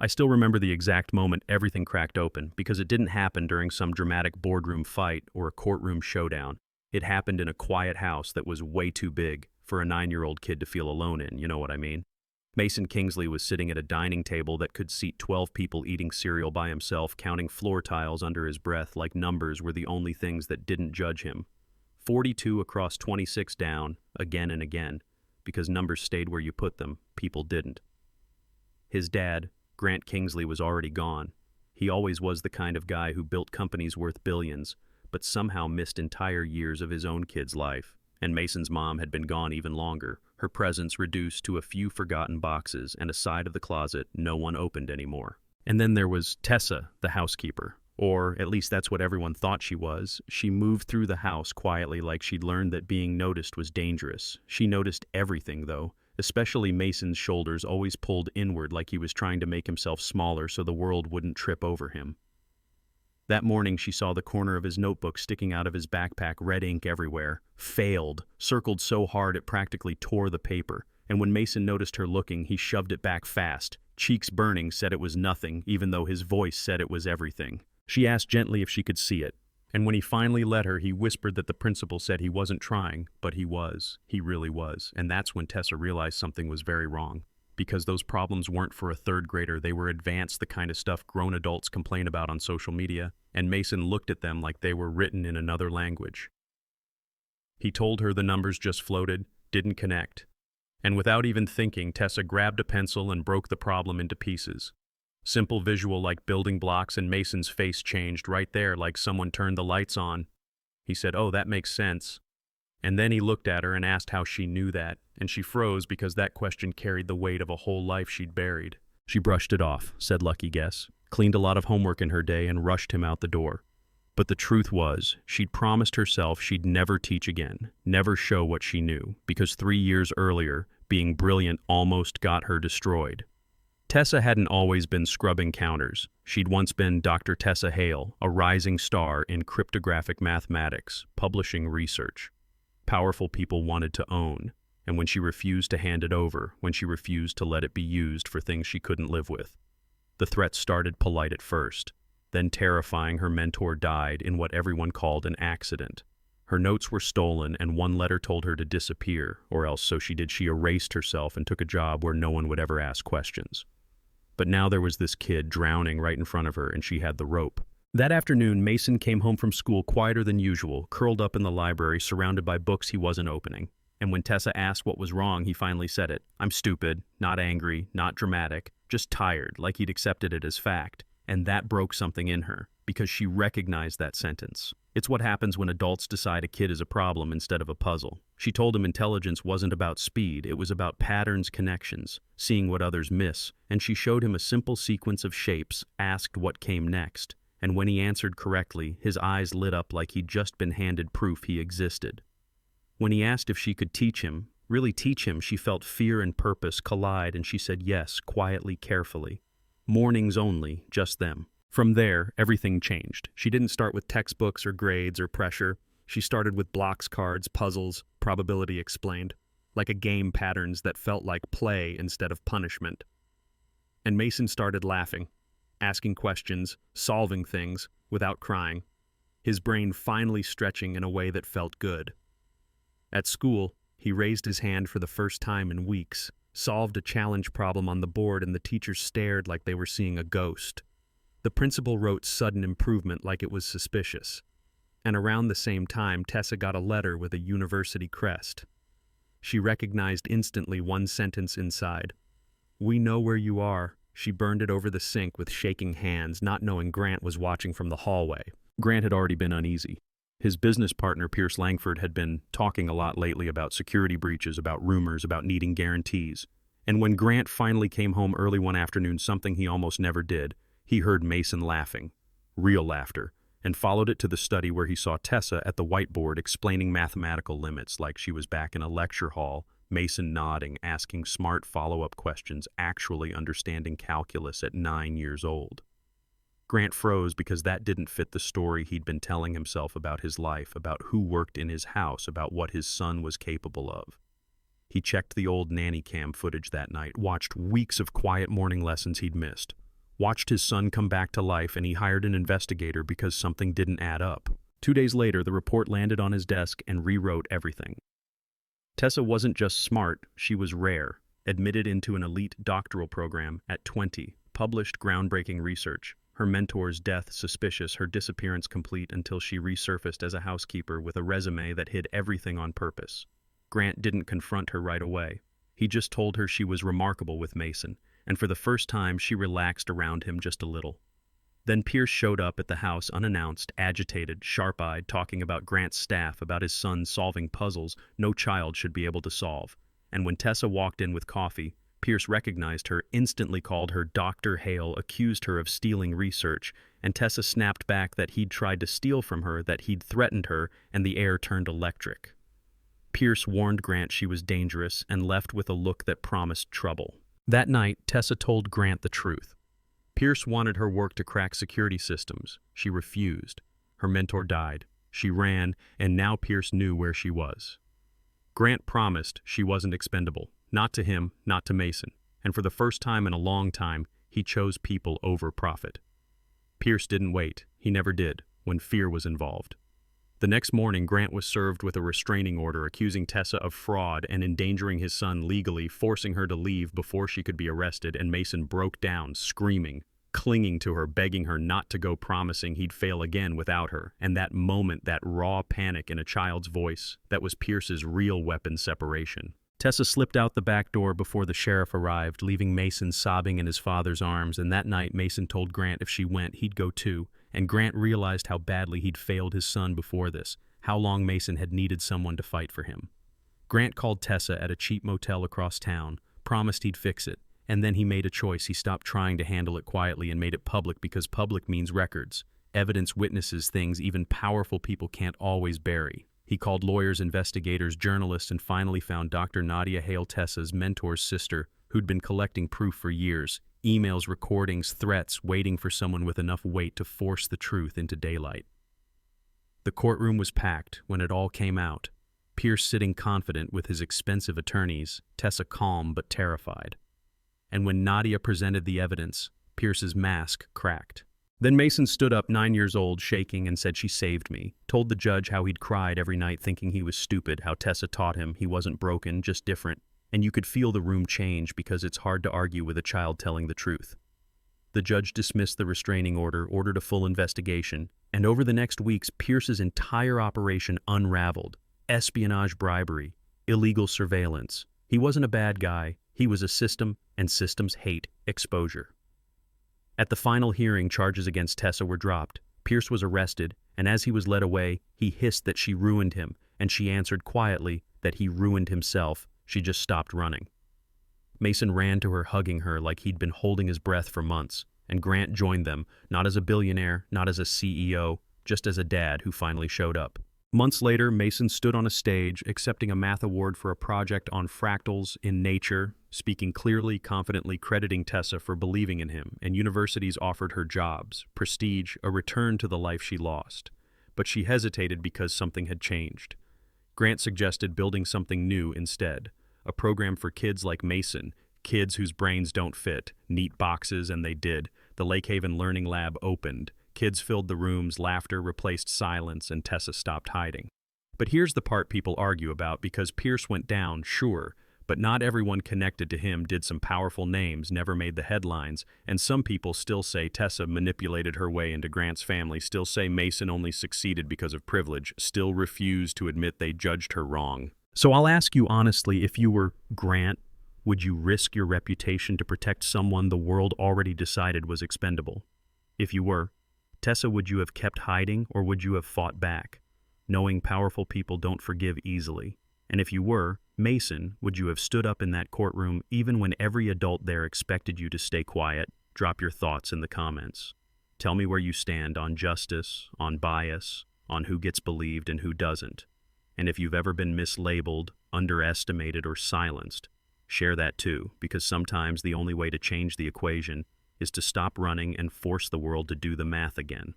I still remember the exact moment everything cracked open, because it didn't happen during some dramatic boardroom fight or a courtroom showdown. It happened in a quiet house that was way too big for a 9-year-old kid to feel alone in, you know what I mean? Mason Kingsley was sitting at a dining table that could seat 12 people eating cereal by himself, counting floor tiles under his breath like numbers were the only things that didn't judge him. 42 across 26 down, again and again, because numbers stayed where you put them, people didn't. His dad, Grant Kingsley, was already gone. He always was the kind of guy who built companies worth billions, but somehow missed entire years of his own kid's life. And Mason's mom had been gone even longer, her presence reduced to a few forgotten boxes and a side of the closet no one opened anymore. And then there was Tessa, the housekeeper. Or at least that's what everyone thought she was. She moved through the house quietly like she'd learned that being noticed was dangerous. She noticed everything, though, especially Mason's shoulders always pulled inward like he was trying to make himself smaller so the world wouldn't trip over him. That morning she saw the corner of his notebook sticking out of his backpack, red ink everywhere. Failed, circled so hard it practically tore the paper. And when Mason noticed her looking, he shoved it back fast. Cheeks burning, said it was nothing, even though his voice said it was everything. She asked gently if she could see it. And when he finally let her, he whispered that the principal said he wasn't trying, but he was. He really was. And that's when Tessa realized something was very wrong. Because those problems weren't for a third grader, they were advanced, the kind of stuff grown adults complain about on social media, and Mason looked at them like they were written in another language. He told her the numbers just floated, didn't connect. And without even thinking, Tessa grabbed a pencil and broke the problem into pieces. Simple visual like building blocks, and Mason's face changed right there like someone turned the lights on. He said, "Oh, that makes sense." And then he looked at her and asked how she knew that, and she froze because that question carried the weight of a whole life she'd buried. She brushed it off, said lucky guess, cleaned a lot of homework in her day, and rushed him out the door. But the truth was, she'd promised herself she'd never teach again, never show what she knew, because 3 years earlier, being brilliant almost got her destroyed. Tessa hadn't always been scrubbing counters. She'd once been Dr. Tessa Hale, a rising star in cryptographic mathematics, publishing research. Powerful people wanted to own, and when she refused to hand it over, when she refused to let it be used for things she couldn't live with. The threat started polite at first, then terrifying. Her mentor died in what everyone called an accident. Her notes were stolen, and one letter told her to disappear, or else so she did. She erased herself and took a job where no one would ever ask questions. But now there was this kid drowning right in front of her, and she had the rope. That afternoon, Mason came home from school quieter than usual, curled up in the library, surrounded by books he wasn't opening. And when Tessa asked what was wrong, he finally said it. "I'm stupid, not angry, not dramatic, just tired," like he'd accepted it as fact. And that broke something in her, because she recognized that sentence. It's what happens when adults decide a kid is a problem instead of a puzzle. She told him intelligence wasn't about speed, it was about patterns, connections, seeing what others miss. And she showed him a simple sequence of shapes, asked what came next. And when he answered correctly, his eyes lit up like he'd just been handed proof he existed. When he asked if she could teach him, really teach him, she felt fear and purpose collide, and she said yes, quietly, carefully. Mornings only, just them. From there, everything changed. She didn't start with textbooks or grades or pressure. She started with blocks, cards, puzzles, probability explained, like a game, patterns that felt like play instead of punishment. And Mason started laughing, asking questions, solving things, without crying, his brain finally stretching in a way that felt good. At school, he raised his hand for the first time in weeks, solved a challenge problem on the board, and the teachers stared like they were seeing a ghost. The principal wrote sudden improvement like it was suspicious. And around the same time, Tessa got a letter with a university crest. She recognized instantly one sentence inside. "We know where you are." She burned it over the sink with shaking hands, not knowing Grant was watching from the hallway. Grant had already been uneasy. His business partner, Pierce Langford, had been talking a lot lately about security breaches, about rumors, about needing guarantees. And when Grant finally came home early one afternoon, something he almost never did, he heard Mason laughing. Real laughter. And followed it to the study where he saw Tessa at the whiteboard explaining mathematical limits like she was back in a lecture hall, Mason nodding, asking smart follow-up questions, actually understanding calculus at 9 years old. Grant froze because that didn't fit the story he'd been telling himself about his life, about who worked in his house, about what his son was capable of. He checked the old nanny cam footage that night, watched weeks of quiet morning lessons he'd missed. watched his son come back to life, and he hired an investigator because something didn't add up. 2 days later, the report landed on his desk and rewrote everything. Tessa wasn't just smart, she was rare. Admitted into an elite doctoral program at 20, published groundbreaking research. Her mentor's death suspicious, her disappearance complete until she resurfaced as a housekeeper with a resume that hid everything on purpose. Grant didn't confront her right away. He just told her she was remarkable with Mason, and for the first time she relaxed around him just a little. Then Pierce showed up at the house unannounced, agitated, sharp-eyed, talking about Grant's staff, about his son solving puzzles no child should be able to solve. And when Tessa walked in with coffee, Pierce recognized her, instantly called her Dr. Hale, accused her of stealing research, and Tessa snapped back that he'd tried to steal from her, that he'd threatened her, and the air turned electric. Pierce warned Grant she was dangerous and left with a look that promised trouble. That night, Tessa told Grant the truth. Pierce wanted her work to crack security systems. She refused. Her mentor died. She ran, and now Pierce knew where she was. Grant promised she wasn't expendable. Not to him, not to Mason. And for the first time in a long time, he chose people over profit. Pierce didn't wait. He never did, when fear was involved. The next morning, Grant was served with a restraining order accusing Tessa of fraud and endangering his son legally, forcing her to leave before she could be arrested, and Mason broke down, screaming, clinging to her, begging her not to go, promising he'd fail again without her. And that moment, that raw panic in a child's voice, that was Pierce's real weapon: separation. Tessa slipped out the back door before the sheriff arrived, leaving Mason sobbing in his father's arms, and that night Mason told Grant if she went, he'd go too. And Grant realized how badly he'd failed his son before this, how long Mason had needed someone to fight for him. Grant called Tessa at a cheap motel across town, promised he'd fix it, and then he made a choice. He stopped trying to handle it quietly and made it public, because public means records, evidence, witnesses, things even powerful people can't always bury. He called lawyers, investigators, journalists, and finally found Dr. Nadia Hale, Tessa's mentor's sister, who'd been collecting proof for years. Emails, recordings, threats, waiting for someone with enough weight to force the truth into daylight. The courtroom was packed when it all came out. Pierce sitting confident with his expensive attorneys, Tessa calm but terrified. And when Nadia presented the evidence, Pierce's mask cracked. Then Mason stood up, 9 years old, shaking, and said, "She saved me." Told the judge how he'd cried every night thinking he was stupid, how Tessa taught him he wasn't broken, just different. And you could feel the room change, because it's hard to argue with a child telling the truth. The judge dismissed the restraining order, ordered a full investigation, and over the next weeks, Pierce's entire operation unraveled. Espionage, bribery, illegal surveillance. He wasn't a bad guy. He was a system, and systems hate exposure. At the final hearing, charges against Tessa were dropped. Pierce was arrested, and as he was led away, he hissed that she ruined him, and she answered quietly that he ruined himself. She just stopped running. Mason ran to her, hugging her like he'd been holding his breath for months, and Grant joined them, not as a billionaire, not as a CEO, just as a dad who finally showed up. Months later, Mason stood on a stage, accepting a math award for a project on fractals in nature, speaking clearly, confidently, crediting Tessa for believing in him, and universities offered her jobs, prestige, a return to the life she lost. But she hesitated because something had changed. Grant suggested building something new instead. A program for kids like Mason, kids whose brains don't fit, neat boxes, and they did. The Lake Haven Learning Lab opened. Kids filled the rooms, laughter replaced silence, and Tessa stopped hiding. But here's the part people argue about, because Pierce went down, sure, but not everyone connected to him did. Some powerful names never made the headlines, and some people still say Tessa manipulated her way into Grant's family, still say Mason only succeeded because of privilege, still refuse to admit they judged her wrong. So I'll ask you honestly, if you were Grant, would you risk your reputation to protect someone the world already decided was expendable? If you were, Tessa, would you have kept hiding, or would you have fought back, knowing powerful people don't forgive easily? And if you were, Mason, would you have stood up in that courtroom even when every adult there expected you to stay quiet? Drop your thoughts in the comments. Tell me where you stand on justice, on bias, on who gets believed and who doesn't. And if you've ever been mislabeled, underestimated, or silenced, share that too, because sometimes the only way to change the equation is to stop running and force the world to do the math again.